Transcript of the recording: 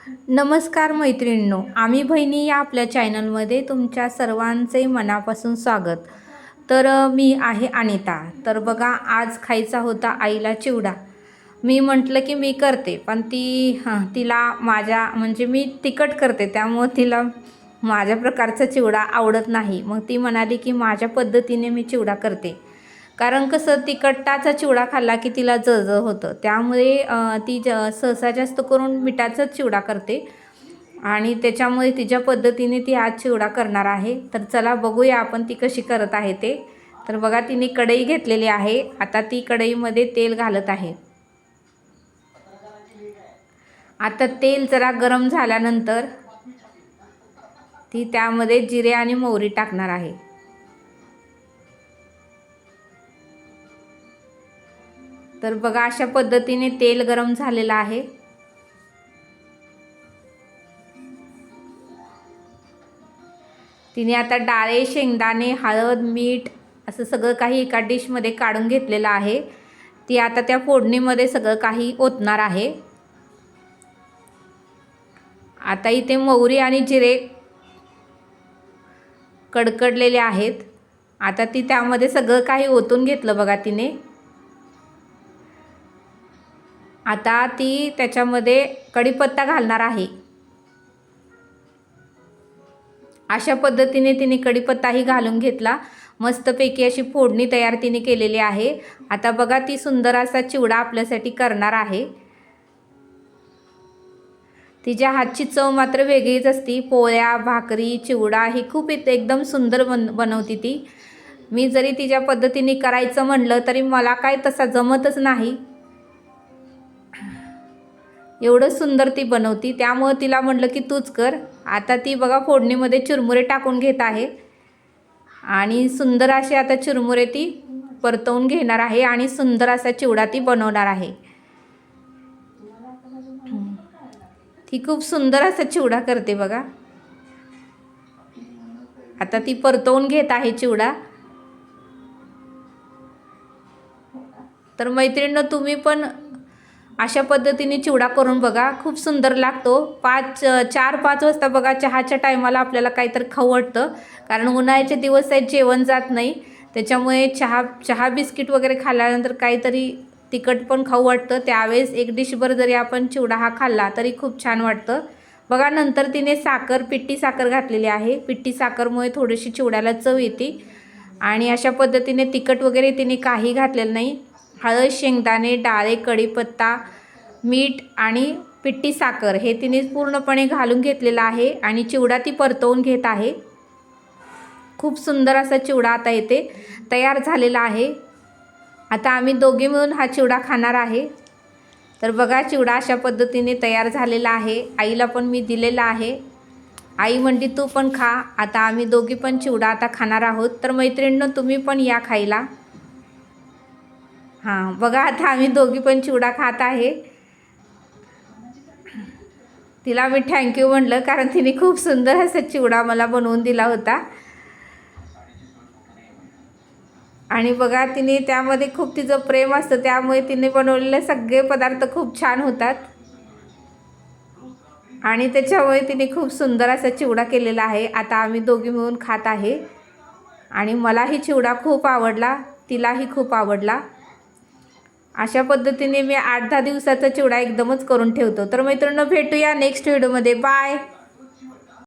नमस्कार मैत्रिणींनो, आम्ही बहिणी या आपल्या चॅनलमध्ये तुमच्या सर्वांचे मनापासून स्वागत। तर मी आहे अनिता। तर बघा, आज खायचा होता आईला चिवडा। मी म्हटलं की मी करते, पण तिला माझ्या म्हणजे मी तिखट करते, त्यामुळे तिला माझ्या प्रकारचा चिवडा आवडत नाही। मग ती म्हणाली की माझ्या पद्धतीने मी चिवडा करते, कारण कसं तिखटाचा चिवडा खाल्ला की तिला जळजळ होतं, त्यामुळे ती सहसा जास्त करून मिठाचाच चिवडा करते आणि त्याच्यामुळे तिच्या पद्धतीने ती आज चिवडा करणार आहे। तर चला बघूया आपण ती कशी करत आहे ते। तर बघा, तिने कढई घेतलेली आहे। आता ती कढईमध्ये तेल घालत आहे। आता तेल जरा गरम झाल्यानंतर ती त्यामध्ये जिरे आणि मोहरी टाकणार आहे। तर बघा, अशा पद्धतीने तेल गरम झालेलं आहे। तिने आता डाळे, शेंगदाणे, हळद, मीठ असं सगळं काही एका डिशमध्ये काढून घेतलेलं आहे। ती आता त्या फोडणीमध्ये सगळं काही ओतणार आहे। आता इथे मोहरी आणि जिरे कडकडलेले आहेत। आता ती त्यामध्ये सगळं काही ओतून घेतलं बघा तिने। आता ती त्याच्यामध्ये कढीपत्ता घालणार आहे। अशा पद्धतीने तिने कढीपत्ताही घालून घेतला। मस्तपैकी अशी फोडणी तयार तिने केलेली आहे। आता बघा, ती सुंदर असा चिवडा आपल्यासाठी करणार आहे। तिच्या हातची चव मात्र वेगळीच असती। पोळ्या, भाकरी, चिवडा ही खूप एकदम सुंदर बनवती ती। मी जरी तिच्या पद्धतीने करायचं म्हणलं तरी मला काय तसा जमतच नाही, एवढं सुंदर ती बनवती। त्यामुळे तिला म्हटलं की तूच कर। आता ती बघा, फोडणीमध्ये चुरमुरे टाकून घेत आहे आणि सुंदर असे आता चुरमुरे ती परतवून घेणार आहे आणि सुंदर असा चिवडा ती बनवणार आहे। ती खूप सुंदर असा चिवडा करते बघा। आता ती परतवून घेत आहे चिवडा। तर मैत्रिणींनो, तुम्ही पण अशा पद्धतीने चिवडा करून बघा, खूप सुंदर लागतो। 4-5 वाजता बघा, चहाच्या टायमाला आपल्याला काहीतरी खाऊ वाटतं, कारण उन्हाळ्याचे दिवस आहेत, जेवण जात नाही, त्याच्यामुळे चहा बिस्किट वगैरे खाल्ल्यानंतर काहीतरी तिखट पण खाऊ वाटतं। त्यावेळेस एक डिशभर जरी आपण चिवडा हा खाल्ला तरी खूप छान वाटतं बघा। नंतर तिने पिठी साखर घातलेली आहे। पिठी साखरमुळे थोडीशी चिवड्याला चव येते आणि अशा पद्धतीने तिखट वगैरे तिने काही घातलेलं नाही। हळद, शेंगदाणे, डाळे, कढीपत्ता, मीठ आणि पिठी साखर हे तिने पूर्णपणे घालून घेतलेलं आहे आणि चिवडा ती परतवून घेत आहे। खूप सुंदर असा चिवडा आता इथे तयार झालेला आहे। आता आम्ही दोघे मिळून हा चिवडा खाणार आहे। तर बघा, चिवडा अशा पद्धतीने तयार झालेला आहे। आईला पण मी दिलेला आहे। आई म्हणते तू पण खा। आता आम्ही दोघी पण चिवडा आता खाणार आहोत। तर मैत्रिणींनो, तुम्ही पण या खायला। हां बघा, आता आम्ही दोघी पण चिवडा खात आहे। तिला मी थँक्यू म्हटलं, कारण तिने खूप सुंदर असा चिवडा मला बनवून दिला होता आणि बघा, तिने त्यामध्ये खूप तिचं प्रेम असतं, त्यामुळे तिने बनवलेले सगळे पदार्थ खूप छान होतात आणि त्याच्यामुळे तिने खूप सुंदर असा चिवडा केलेला आहे। आता आम्ही दोघी मिळून खात आहे आणि मलाही चिवडा खूप आवडला, तिलाही खूप आवडला। अशा पद्धतीने मी 8-10 दिवसाचा चिवडा एकदमच करून ठेवतो। तर मित्रांनो, भेटूया नेक्स्ट व्हिडिओमध्ये। बाय।